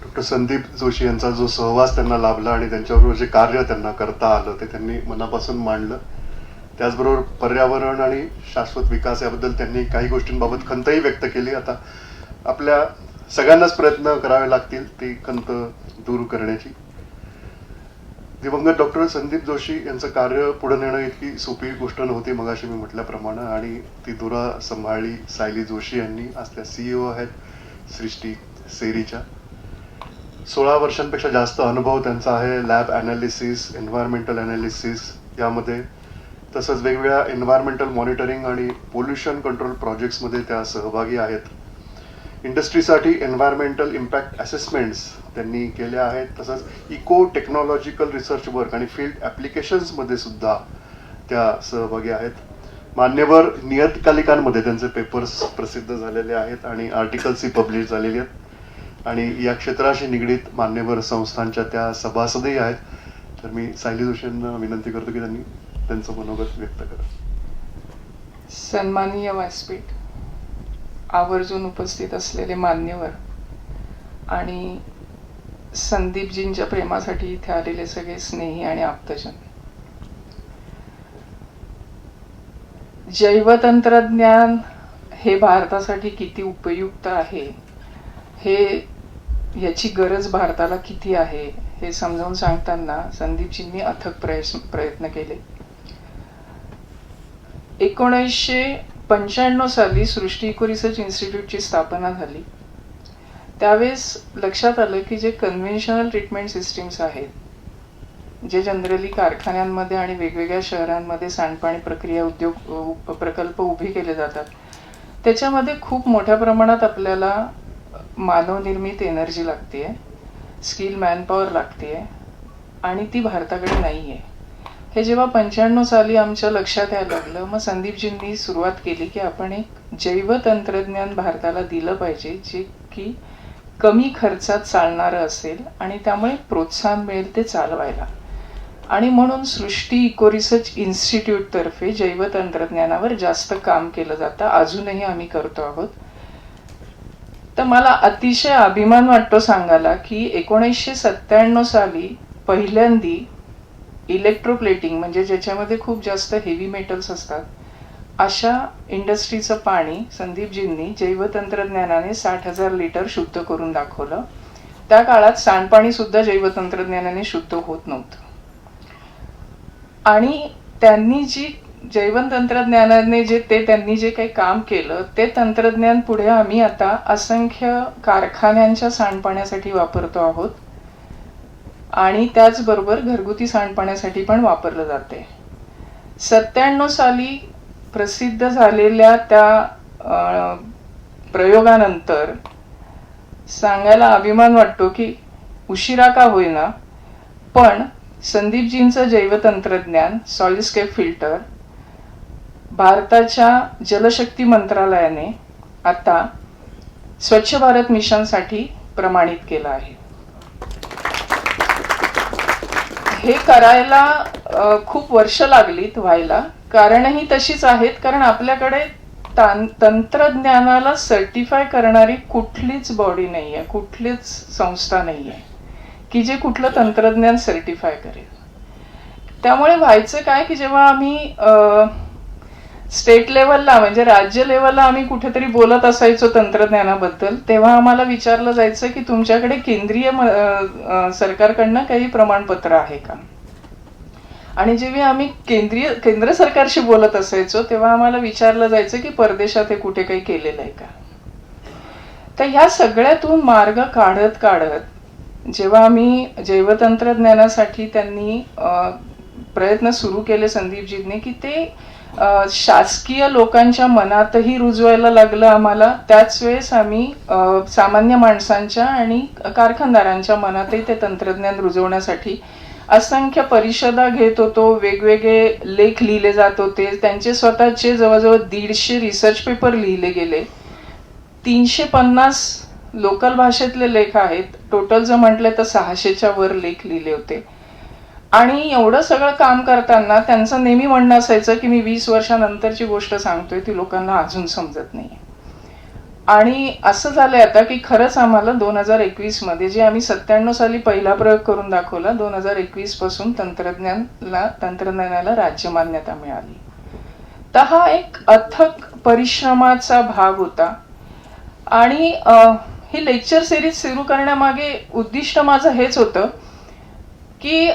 Doctor Sandeep Joshi यांचा जो सहवास त्यांना लाभला आणि त्यांच्याबरोबर जे कार्य त्यांना करता आलं ते त्यांनी मनापासून मांडलं. त्याचबरोबर पर्यावरण आणि शाश्वत विकास याबद्दल त्यांनी काही गोष्टींबाबत खंतही व्यक्त केली. आता आपल्या सगळ्यांनाच प्रयत्न करावे लागतील ती खंत दूर करण्याची. दिवंगत डॉक्टर संदीप जोशी यांचं कार्य पुढे नेणं इतकी सोपी गोष्ट नव्हती मगाशी मी म्हटल्याप्रमाणे, आणि ती धुरा सांभाळली सायली जोशी यांनी. आज त्या CEO आहेत सृष्टी सेरीच्या. 16 वर्षांपेक्षा जास्त अनुभव त्यांचा आहे लॅब ॲनालिसिस, एन्व्हायरमेंटल ॲनालिसिस यामध्ये. तसंच वेगवेगळ्या एन्व्हायरमेंटल मॉनिटरिंग आणि पोल्युशन कंट्रोल प्रोजेक्ट्समध्ये त्या सहभागी आहेत. इंडस्ट्रीसाठी एन्व्हायरमेंटल इम्पॅक्ट असेसमेंट्स त्यांनी केल्या आहेत. तसंच इको टेक्नॉलॉजिकल रिसर्च वर्क आणि फील्ड ॲप्लिकेशन्समध्ये सुद्धा त्या सहभागी आहेत. मान्यवर नियतकालिकांमध्ये त्यांचे पेपर्स प्रसिद्ध झालेले आहेत आणि आर्टिकल्सही पब्लिश झालेली आहेत. आणि या क्षेत्राशी निगडीत मान्यवर संस्थांच्या त्या सभासदही आहेत. तर मी सायली जोशी यांना विनंती करतो की त्यांनी त्यांचं मनोगत व्यक्त करा. सन्माननीय व्यासपीठ, आवर्जून उपस्थित असलेले मान्यवर आणि संदीपजींच्या प्रेमासाठी इथे आलेले सगळे स्नेही आणि आप्तजन. जैवतंत्रज्ञान हे भारतासाठी किती उपयुक्त आहे, याची गरज भारताला किती आहे हे समजावून सांगताना संदीपजींनी अथक प्रयत्न केले. 1995 साली सृष्टी इको रिसर्च इन्स्टिट्यूटची स्थापना झाली. त्यावेळेस लक्षात आलं की जे कन्व्हेन्शनल ट्रीटमेंट सिस्टीम्स आहेत, जे जनरली कारखान्यांमध्ये आणि वेगवेगळ्या शहरांमध्ये सांडपाणी प्रक्रिया उद्योग प्रकल्प उभे केले जातात, त्याच्यामध्ये खूप मोठ्या प्रमाणात आपल्याला मानवनिर्मित एनर्जी लागते, स्किल मॅनपॉवर लागते, आणि ती भारताकडे नाही आहे. हे जेव्हा 95 साली आमच्या लक्षात यायला लागलं, मग संदीपजींनी सुरुवात केली की आपण एक जैवतंत्रज्ञान भारताला दिलं पाहिजे, जे की कमी खर्चात चालणारं असेल आणि त्यामुळे प्रोत्साहन मिळेल ते चालवायला. आणि म्हणून सृष्टी इको रिसर्च इन्स्टिट्यूटतर्फे जैवतंत्रज्ञानावर जास्त काम केलं जातं. अजूनही आम्ही करतो आहोत. तर मला अतिशय अभिमान वाटतो सांगायला की 1997 साली पहिल्यांदी इलेक्ट्रोप्लेटिंग, म्हणजे ज्याच्यामध्ये खूप जास्त हेवी मेटल्स असतात, अशा इंडस्ट्रीचं पाणी संदीपजींनी जैवतंत्रज्ञानाने 60,000 लिटर शुद्ध करून दाखवलं. त्या काळात सांडपाणी सुद्धा जैवतंत्रज्ञानाने शुद्ध होत नव्हतं. आणि त्यांनी जी जैवतंत्रज्ञानाने त्यांनी जे काही काम केलं ते तंत्रज्ञान पुढे आम्ही आता असंख्य कारखान्यांच्या सांडपाण्यासाठी वापरतो आहोत आणि त्याचबरोबर घरगुती सांडपाण्यासाठी पण वापरलं जाते. 97 साली प्रसिद्ध झालेल्या त्या प्रयोगानंतर सांगायला अभिमान वाटतो की उशिरा का होईना, पण संदीपजींचं जैवतंत्रज्ञान सॉलिडस्केप फिल्टर भारताच्या जलशक्ती मंत्रालयाने आता स्वच्छ भारत मिशनसाठी प्रमाणित केलं आहे. हे करायला खूप वर्ष लागलीत व्हायला, कारणही तशीच आहेत. कारण आपल्याकडे तंत्रज्ञानाला सर्टिफाय करणारी कुठलीच बॉडी नाही आहे, कुठलीच संस्था नाही आहे की जे कुठलं तंत्रज्ञान सर्टिफाय करेल. त्यामुळे व्हायचं काय की जेव्हा आम्ही स्टेट लेवलला म्हणजे राज्य लेवलला आम्ही कुठेतरी बोलत असायचो तंत्रज्ञानाबद्दल, तेव्हा आम्हाला विचारलं जायचं की तुमच्याकडे केंद्रीय सरकारकडनं काही प्रमाणपत्र आहे का. आणि जेव्हा आम्ही केंद्र सरकारशी बोलत असायचो तेव्हा आम्हाला विचारलं जायचं की परदेशात हे कुठे काही केलेलं आहे का. तर ह्या सगळ्यातून मार्ग काढत काढत जेव्हा आम्ही जैवतंत्रज्ञानासाठी त्यांनी प्रयत्न सुरू केले संदीपजींनी, की ते शासकीय लोकांच्या मनातही रुजवायला लागलं आम्हाला. त्याच वेळेस आम्ही सामान्य माणसांच्या आणि कारखानदारांच्या मनातही ते तंत्रज्ञान रुजवण्यासाठी असंख्य परिषदा घेत होतो, वेगवेगळे लेख लिहिले जात होते. त्यांचे स्वतःचे जवळजवळ 150 रिसर्च पेपर लिहिले गेले. 350 लोकल भाषेतले लेख आहेत. टोटल जर म्हटलं तर 600च्या वर लेख लिहिले होते. आणि एवढं सगळं काम करताना त्यांचं नेहमी म्हणणं असायचं की मी 20 वर्षानंतरची गोष्ट सांगतोय, ती लोकांना अजून समजत नाही. आणि असं झालंय आता की खरंच आम्हाला 2021 मध्ये जे आम्ही 97 साली पहिला प्रयोग करून दाखवला, 2021 पासून तंत्रज्ञानाला राज्य मान्यता मिळाली. तर हा एक अथक परिश्रमाचा भाग होता. आणि ही लेक्चर सिरीज सुरू करण्यामागे उद्दिष्ट माझं हेच होतं की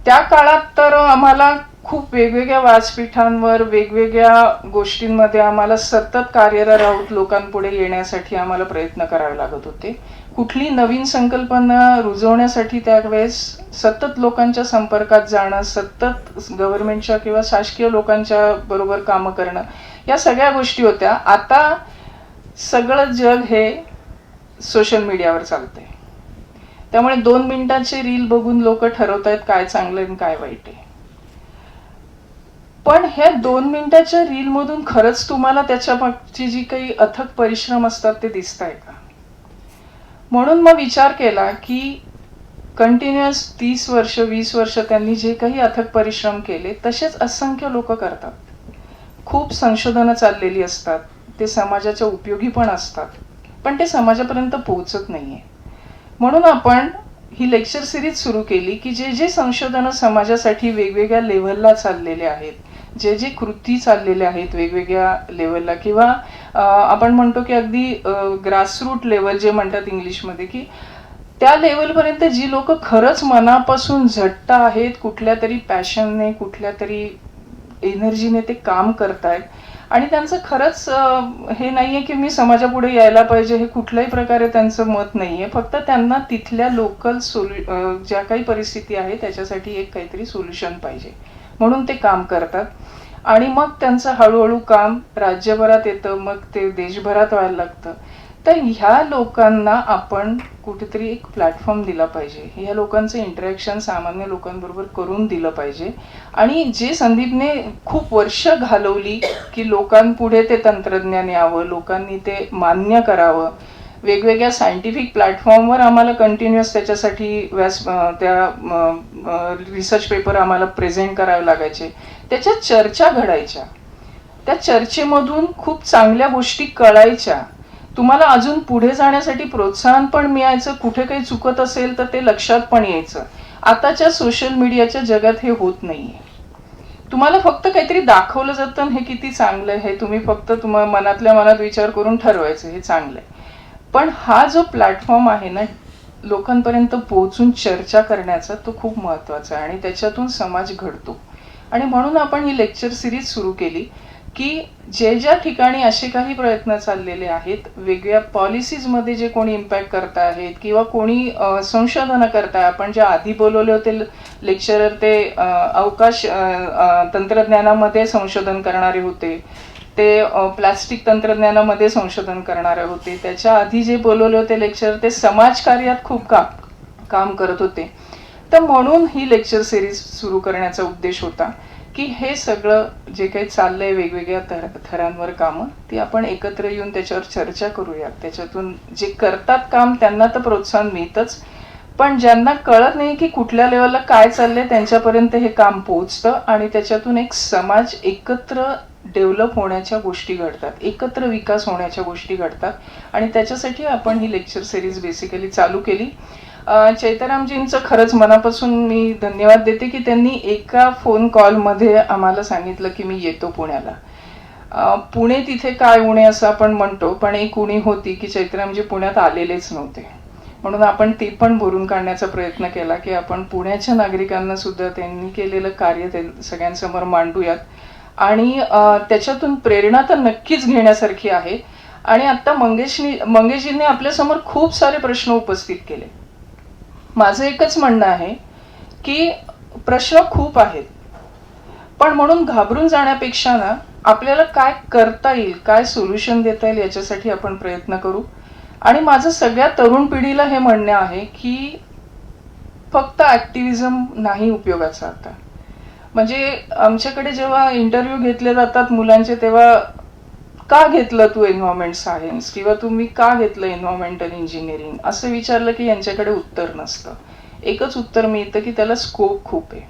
त्या काळात तर आम्हाला खूप वेगवेगळ्या व्यासपीठांवर वेगवेगळ्या गोष्टींमध्ये आम्हाला सतत कार्यरत राहून लोकांपुढे येण्यासाठी आम्हाला प्रयत्न करावे लागत होते. कुठली नवीन संकल्पना रुजवण्यासाठी त्यावेळेस सतत लोकांच्या संपर्कात जाणं, सतत गव्हर्नमेंटच्या किंवा शासकीय लोकांच्या बरोबर कामं करणं, या सगळ्या गोष्टी होत्या. आता सगळं जग हे सोशल मीडियावर चालतंय. त्यामुळे 2 मिनिटांचे रील बघून लोक ठरवतायत काय चांगलं आणि काय वाईट आहे. पण ह्या 2 मिनिटाच्या रील मधून खरंच तुम्हाला त्याच्या मागची जी काही अथक परिश्रम असतात ते दिसताय का? म्हणून मग विचार केला की कंटिन्युअस 30 वर्ष 20 वर्ष त्यांनी जे काही अथक परिश्रम केले तसेच असंख्य लोक करतात. खूप संशोधनं चाललेली असतात, ते समाजाच्या उपयोगी पण असतात, पण ते समाजापर्यंत पोहोचत नाहीये. म्हणून आपण ही लेक्चर सिरीज सुरू केली की जे जे संशोधनं समाजासाठी वेगवेगळ्या लेव्हलला चाललेले आहेत, जे जे कृती चाललेले आहेत वेगवेगळ्या लेव्हलला, किंवा आपण म्हणतो की अगदी ग्रासरूट लेवल जे म्हणतात इंग्लिशमध्ये, की त्या लेवलपर्यंत जी लोक खरंच मनापासून झट्ट आहेत, कुठल्या तरी पॅशनने कुठल्या तरी एनर्जीने ते काम करतायत आणि त्यांचं खरंच हे नाहीये की मी समाजापुढे यायला पाहिजे, हे कुठल्याही प्रकारे त्यांचं मत नाहीये. फक्त त्यांना तिथल्या लोकल ज्या काही परिस्थिती आहे त्याच्यासाठी एक काहीतरी सोल्युशन पाहिजे म्हणून ते काम करतात. आणि मग त्यांचं हळूहळू काम राज्यभरात येतं, मग ते देशभरात व्हायला लागतं. तर ह्या लोकांना आपण कुठेतरी एक प्लॅटफॉर्म दिला पाहिजे, ह्या लोकांचं इंटरॅक्शन सामान्य लोकांबरोबर करून दिलं पाहिजे. आणि जे संदीपने खूप वर्ष घालवली की लोकांपुढे ते तंत्रज्ञान यावं, लोकांनी ते मान्य करावं, वेगवेगळ्या सायंटिफिक प्लॅटफॉर्मवर आम्हाला कंटिन्युअस त्याच्यासाठी त्या रिसर्च पेपर आम्हाला प्रेझेंट करावे लागायचे, त्याच्यात चर्चा घडायच्या, त्या चर्चेमधून खूप चांगल्या गोष्टी कळायच्या, तुम्हाला अजून पुढे जाण्यासाठी प्रोत्साहन पण मिळायचं, कुठे काही चुकत असेल तर ते लक्षात पण यायचं. आताच्या सोशल मीडियाच्या जगात हे होत नाहीये. तुम्हाला फक्त काहीतरी दाखवलं जातं, हे किती चांगलं आहे, हे तुम्ही फक्त तुम्हाला मनातल्या मनात विचार करून ठरवायचं हे चांगलं आहे. पण हा जो प्लॅटफॉर्म आहे ना लोकांपर्यंत पोहोचून चर्चा करण्याचा, तो खूप महत्वाचा आहे आणि त्याच्यातून समाज घडतो. आणि म्हणून आपण ही लेक्चर सिरीज सुरू केली की जे ज्या ठिकाणी असे काही प्रयत्न चाललेले आहेत, वेगळ्या पॉलिसीजमध्ये जे कोणी इम्पॅक्ट करत आहेत किंवा कोणी संशोधनं करताय, आपण जे आधी बोलवले होते लेक्चरर ते अवकाश तंत्रज्ञानामध्ये संशोधन करणारे होते, ते प्लास्टिक तंत्रज्ञानामध्ये संशोधन करणारे होते, त्याच्या आधी जे बोलवले होते लेक्चर ते समाजकार्यात खूप काम करत होते. तर म्हणून ही लेक्चर सिरीज सुरू करण्याचा उद्देश होता की हे सगळं जे काही चाललंय वेगवेगळ्या थरांवर कामं, ती आपण एकत्र येऊन त्याच्यावर चर्चा करूयात. त्याच्यातून जे करतात काम त्यांना तर प्रोत्साहन मिळतंच, पण ज्यांना कळत नाही की कुठल्या लेवलला काय चाललंय त्यांच्यापर्यंत हे काम पोहोचतं आणि त्याच्यातून एक समाज एकत्र डेव्हलप होण्याच्या गोष्टी घडतात, एकत्र विकास होण्याच्या गोष्टी घडतात. आणि त्याच्यासाठी आपण ही लेक्चर सिरीज बेसिकली चालू केली. चैतारामजींचं खरंच मनापासून मी धन्यवाद देते की त्यांनी एका फोन कॉलमध्ये आम्हाला सांगितलं की मी येतो पुण्याला. पुणे तिथे काय उणे असं आपण म्हणतो, पण एक उणी होती की चैतारामजी पुण्यात आलेलेच नव्हते. म्हणून आपण ते पण भरून काढण्याचा प्रयत्न केला की आपण पुण्याच्या नागरिकांना सुद्धा त्यांनी केलेलं कार्य सगळ्यांसमोर मांडूयात. आणि त्याच्यातून प्रेरणा तर नक्कीच घेण्यासारखी आहे. आणि आता मंगेशजींनी आपल्यासमोर खूप सारे प्रश्न उपस्थित केले. माझं एकच म्हणणं आहे की प्रश्न खूप आहेत, पण म्हणून घाबरून जाण्यापेक्षा ना आपल्याला काय करता येईल, काय सोल्युशन देता येईल याच्यासाठी आपण प्रयत्न करू. आणि माझं सगळ्या तरुण पिढीला हे म्हणणं आहे की फक्त ऍक्टिव्हिजम नाही उपयोगाचा. आता म्हणजे आमच्याकडे जेव्हा इंटरव्ह्यू घेतले जातात मुलांचे, तेव्हा का घेतलं तू एन्व्हायरमेंट सायन्स किंवा तुम्ही का घेतलं एन्व्हायरमेंटल इंजिनिअरिंग असं विचारलं की यांच्याकडे उत्तर नसतं. एकच उत्तर मिळतं की त्याला स्कोप खूप आहे.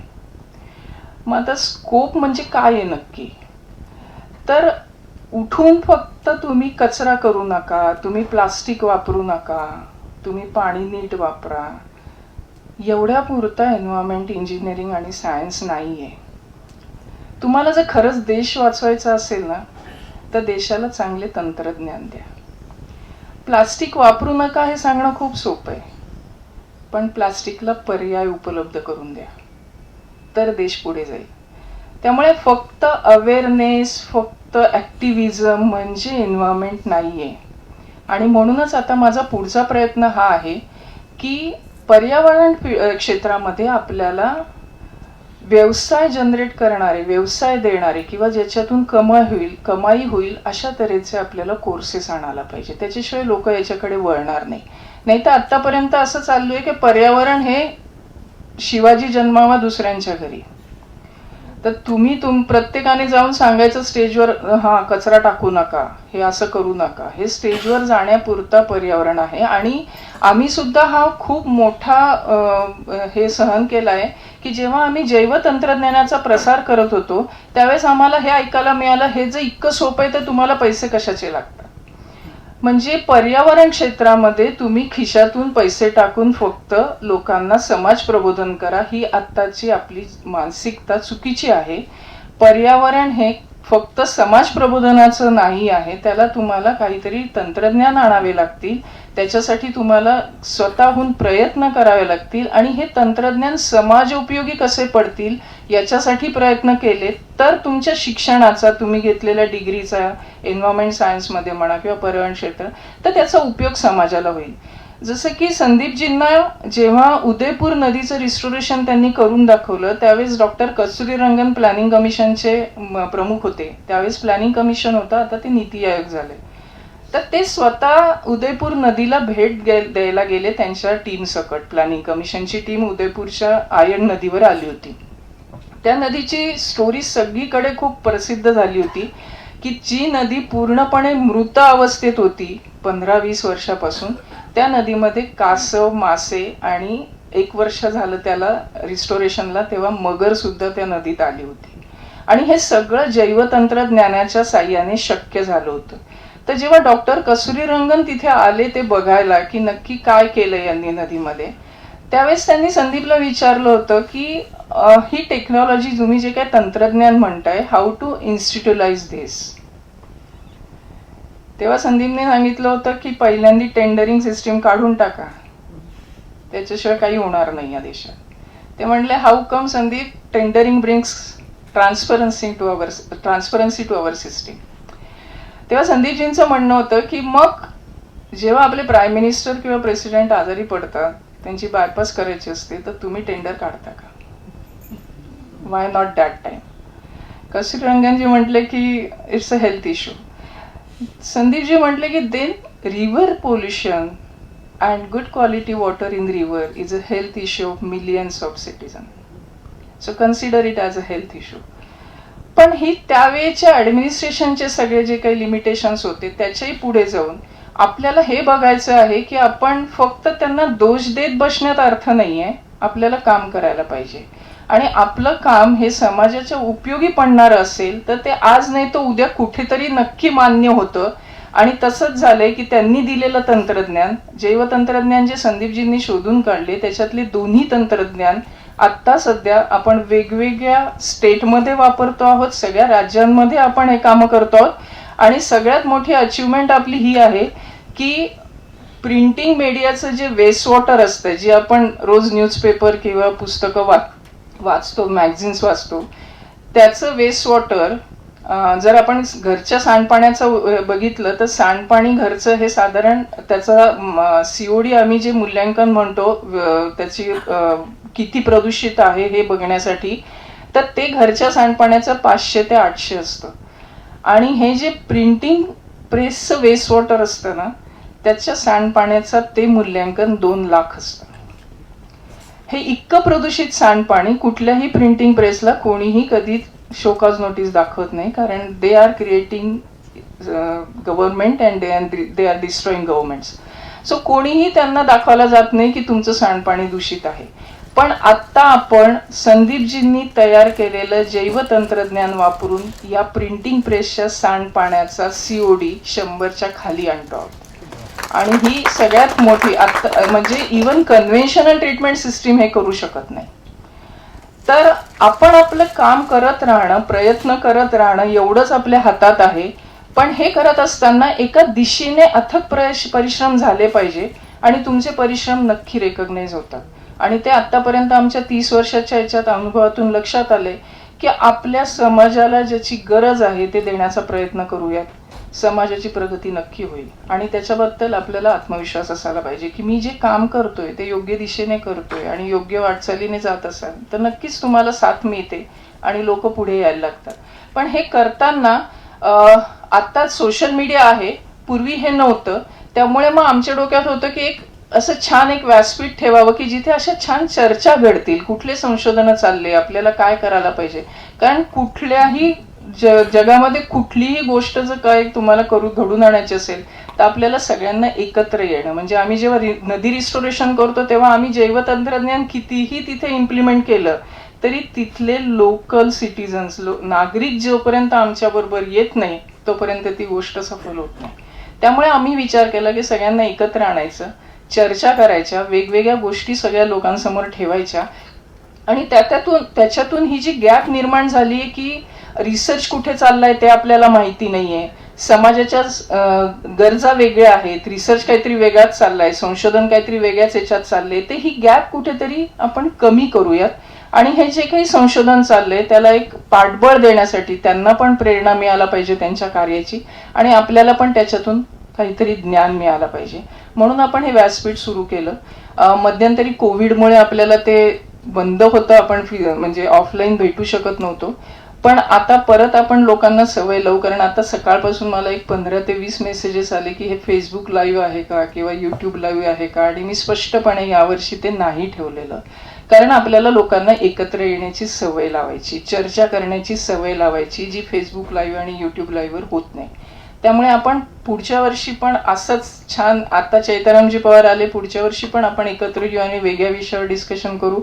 मग आता स्कोप म्हणजे काय आहे नक्की? तर उठून फक्त तुम्ही कचरा करू नका, तुम्ही प्लास्टिक वापरू नका, तुम्ही पाणी नीट वापरा, एवढ्या पुरतं एन्व्हायरमेंट इंजिनिअरिंग आणि सायन्स नाही आहे. तुम्हाला जर खरंच देश वाचवायचा असेल ना, तर देशाला चांगले तंत्रज्ञान द्या. प्लास्टिक वापरू नका हे सांगणं खूप सोपं आहे, पण प्लास्टिकला पर्याय उपलब्ध करून द्या, तर देश पुढे जाईल. त्यामुळे फक्त अवेअरनेस, फक्त ॲक्टिव्हिजम म्हणजे एन्व्हायरमेंट नाही आहे. आणि म्हणूनच आता माझा पुढचा प्रयत्न हा आहे की पर्यावरण क्षेत्रामध्ये आपल्याला व्यवसाय जनरेट करणारे, व्यवसाय देणारे किंवा ज्याच्यातून कमाई होईल अशा तऱ्हेचे आपल्याला कोर्सेस आणायला पाहिजे. त्याच्याशिवाय लोक याच्याकडे वळणार नाही. नाही तर आतापर्यंत असं चालू आहे की पर्यावरण हे शिवाजी जन्मावा दुसऱ्यांच्या घरी. तर तुम्ही प्रत्येकाने जाऊन सांगायचं स्टेजवर, हा कचरा टाकू नका, हे असं करू नका. हे स्टेजवर जाण्यापुरता पर्यावरण आहे. आणि आम्ही सुद्धा हा खूप मोठा हे सहन केला आहे की जेव्हा आम्ही जैवतंत्रज्ञानाचा प्रसार करत होतो त्यावेळेस आम्हाला हे ऐकायला मिळालं, हे जे इतकं सोपं आहे तर तुम्हाला पैसे कशाचे लागतात. म्हणजे पर्यावरण क्षेत्रामध्ये तुम्ही खिशातून पैसे टाकून फक्त लोकांना समाज प्रबोधन करा, ही आत्ताची आपली मानसिकता चुकीची आहे. पर्यावरण हे फक्त समाज प्रबोधनाचं नाही आहे, त्याला तुम्हाला काहीतरी तंत्रज्ञान आणावे लागतील, त्याच्यासाठी तुम्हाला स्वतःहून प्रयत्न करावे लागतील. आणि हे तंत्रज्ञान समाजोपयोगी कसे पडतील याच्यासाठी प्रयत्न केले तर तुमच्या शिक्षणाचा, तुम्ही घेतलेल्या डिग्रीचा, एन्व्हायरमेंट सायन्समध्ये म्हणा किंवा पर्यावरण क्षेत्र, तर त्याचा उपयोग समाजाला होईल. जसं की संदीपजींना जेव्हा उदयपूर नदीचं रिस्टोरेशन त्यांनी करून दाखवलं त्यावेळेस डॉक्टर कस्तुरीरंगन प्लॅनिंग कमिशनचे प्रमुख होते. त्यावेळेस प्लॅनिंग कमिशन होतं, आता ते नीती आयोग झाले. तर ते स्वतः उदयपूर नदीला भेट द्यायला गेले त्यांच्या टीम सकट. प्लॅनिंग कमिशनची टीम उदयपूरच्या आयन नदीवर आली होती. त्या नदीची स्टोरी सगळीकडे खूप प्रसिद्ध झाली होती की जी नदी पूर्णपणे मृत अवस्थेत होती 15-20 वर्षापासून, त्या नदीमध्ये कासव, मासे आणि 1 वर्ष झालं त्याला रिस्टोरेशनला, तेव्हा मगर सुद्धा त्या नदीत आली होती. आणि हे सगळं जैवतंत्रज्ञानाच्या साह्याने शक्य झालं होतं. तर जेव्हा डॉक्टर कस्तुरीरंगन तिथे आले ते बघायला की नक्की काय केलं यांनी नदीमध्ये, त्यावेळेस त्यांनी संदीपला विचारलं होतं की ही टेक्नॉलॉजी, तुम्ही जे काय तंत्रज्ञान म्हणताय, हाऊ टू इन्स्टिट्युलाइज धिस. तेव्हा संदीपने सांगितलं होतं की पहिल्यांदा टेंडरिंग सिस्टीम काढून टाका, त्याच्याशिवाय काही होणार नाही या देशात. ते म्हणले, how come Sandeep, tendering brings transparency to our system. तेव्हा संदीपजींचं म्हणणं होतं की मग जेव्हा आपले प्राईम मिनिस्टर किंवा प्रेसिडेंट आजारी पडतात, त्यांची बायपास करायची असते, तर तुम्ही टेंडर काढता का? Why not that time? Kasturirangan ji म्हटले की it's a health issue. Sandeep ji म्हटले की then river pollution and good quality water in river is a health issue of millions of citizen. So consider it as a health issue. पण ही त्यावेळेच्या ॲडमिनिस्ट्रेशनचे सगळे जे काही limitations होते त्याच्याही पुढे जाऊन आपल्याला हे बघायचं आहे की आपण फक्त त्यांना दोष देत बसण्यात अर्थ नाही आहे, आपल्याला काम करायला पाहिजे. आणि आपलं काम हे समाजाच्या उपयोगी पडणारं असेल तर ते आज नाही तर उद्या कुठेतरी नक्की मान्य होतं. आणि तसंच झालंय की त्यांनी दिलेलं तंत्रज्ञान, जैवतंत्रज्ञान जे संदीपजींनी शोधून काढले, त्याच्यातले दोन्ही तंत्रज्ञान आत्ता सध्या आपण वेगवेगळ्या स्टेटमध्ये वापरतो आहोत, सगळ्या राज्यांमध्ये आपण हे कामं करतो आहोत. आणि सगळ्यात मोठी अचिव्हमेंट आपली ही आहे की प्रिंटिंग मीडियाचं जे वेस्ट वॉटर असतं, जे आपण रोज न्यूजपेपर किंवा पुस्तकं वाचतो, मॅगझिन्स वाचतो, त्याचं वेस्ट वॉटर जर आपण घरच्या सांडपाण्याचं बघितलं तर सांडपाणी घरचं हे साधारण त्याचा COD आम्ही जे मूल्यांकन म्हणतो त्याची किती प्रदूषित आहे हे बघण्यासाठी, तर ते घरच्या सांडपाण्याचं 500 ते 800 असतं. आणि हे जे प्रिंटिंग प्रेसचं वेस्ट वॉटर असतं ना, त्याच्या सांडपाण्याचं ते मूल्यांकन 2 लाख असतं. हे इतकं प्रदूषित सांडपाणी कुठल्याही प्रिंटिंग प्रेसला कोणीही कधी शोकॉज नोटीस दाखवत नाही, कारण they are creating government and they are डिस्ट्रॉईंग governments. So कोणीही त्यांना दाखवायला जात नाही की तुमचं सांडपाणी दूषित आहे. पण आत्ता आपण संदीपजींनी तयार केलेलं जैव तंत्रज्ञान वापरून या प्रिंटिंग प्रेसच्या सांडपाण्याचा COD 100च्या खाली आणतो आहोत. आणि ही सगळ्यात मोठी आत्ता म्हणजे इवन कन्व्हेन्शनल ट्रीटमेंट सिस्टीम हे करू शकत नाही. तर आपण आपलं काम करत राहणं, प्रयत्न करत राहणं एवढंच आपल्या हातात आहे. पण हे करत असताना एका दिशेने अथक परिश्रम झाले पाहिजे आणि तुमचे परिश्रम नक्की रेकग्नाइज होतात. आणि ते आतापर्यंत आमच्या 30 वर्षाच्या याच्यात अनुभवातून लक्षात आले की आपल्या समाजाला ज्याची गरज आहे ते देण्याचा प्रयत्न करूयात. समाजाची प्रगती नक्की होईल. आणि त्याच्याबद्दल आपल्याला आत्मविश्वास असायला पाहिजे की मी जे काम करतोय ते योग्य दिशेने करतोय आणि योग्य वाटचालीने जात असाल तर नक्कीच तुम्हाला साथ मिळते आणि लोक पुढे यायला लागतात. पण हे करताना आता सोशल मीडिया आहे, पूर्वी हे नव्हतं. त्यामुळे मग आमच्या डोक्यात होतं की एक असं छान एक व्यासपीठ ठेवावं की जिथे अशा छान चर्चा घडतील, कुठले संशोधन चालले, आपल्याला काय करायला पाहिजे. कारण कुठल्याही जगामध्ये कुठलीही गोष्ट जर काय तुम्हाला घडून आणायची असेल तर आपल्याला सगळ्यांना एकत्र येणं. म्हणजे आम्ही जेव्हा नदी रिस्टोरेशन करतो तेव्हा आम्ही जैवतंत्रज्ञान कितीही तिथे इम्प्लिमेंट केलं तरी तिथले लोकल सिटीजन्स नागरिक जोपर्यंत आमच्या बरोबर येत नाही तोपर्यंत ती गोष्ट सफल होत नाही. त्यामुळे आम्ही विचार केला की सगळ्यांना एकत्र आणायचं, चर्चा करायच्या, वेगवेगळ्या गोष्टी सगळ्या लोकांसमोर ठेवायच्या. आणि त्याच्यातून ही जी गॅप निर्माण झाली की रिसर्च कुठे चाललाय ते आपल्याला माहिती नाहीये, समाजाच्या गरजा वेगळ्या आहेत, रिसर्च काहीतरी वेगळाच चाललाय, संशोधन काहीतरी वेगळ्याच याच्यात चाललंय, ते ही गॅप कुठेतरी आपण कमी करूयात. आणि हे जे काही संशोधन चाललंय त्याला एक पाठबळ देण्यासाठी त्यांना पण प्रेरणा मिळायला पाहिजे त्यांच्या कार्याची आणि आपल्याला पण त्याच्यातून काहीतरी ज्ञान मिळालं पाहिजे. म्हणून आपण हे व्यासपीठ सुरू केलं. मध्यंतरी कोविडमुळे आपल्याला ते बंद होतं, आपण म्हणजे ऑफलाईन भेटू शकत नव्हतो. पण आता परत आपण लोकांना सवय लावू. कारण आता सकाळपासून मला एक 15 ते 20 मेसेजेस आले की हे फेसबुक लाईव्ह आहे का किंवा युट्यूब लाईव्ह आहे का. आणि मी स्पष्टपणे यावर्षी ते नाही ठेवलेलं. कारण आपल्याला लोकांना एकत्र येण्याची सवय लावायची, चर्चा करण्याची सवय लावायची, जी फेसबुक लाईव्ह आणि युट्यूब लाईव्हवर होत नाही. त्यामुळे आपण पुढच्या वर्षी पण असंच छान, आता चैतारामजी पवार आले, पुढच्या वर्षी पण आपण एकत्र येऊ आणि वेगळ्या विषयावर डिस्कशन करू.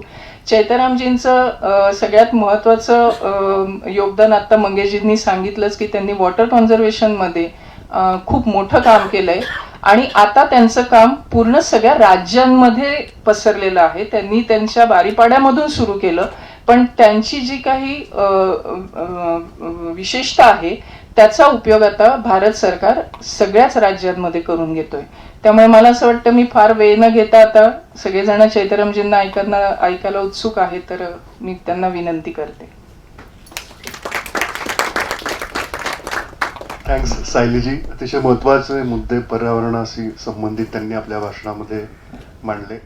चैतारामजींचं सगळ्यात महत्वाचं योगदान आता मंगेशजींनी सांगितलंच की त्यांनी वॉटर कॉन्झर्वेशनमध्ये खूप मोठं काम केलंय आणि आता त्यांचं काम पूर्ण सगळ्या राज्यांमध्ये पसरलेलं आहे. त्यांनी त्यांच्या बारीपाड्यामधून सुरू केलं, पण त्यांची जी काही विशेषता आहे त्याचा उपयोग आता भारत सरकार सगळ्याच राज्यांमध्ये करून घेतोय. त्यामुळे मला असं वाटतं मी फार वेळ न घेता आता सगळेजण चैतारामजींना ऐकायला उत्सुक आहे, तर मी त्यांना विनंती करते. थँक्स सायलीजी. अतिशय महत्त्वाचे मुद्दे पर्यावरणाशी संबंधित त्यांनी आपल्या भाषणामध्ये मांडले.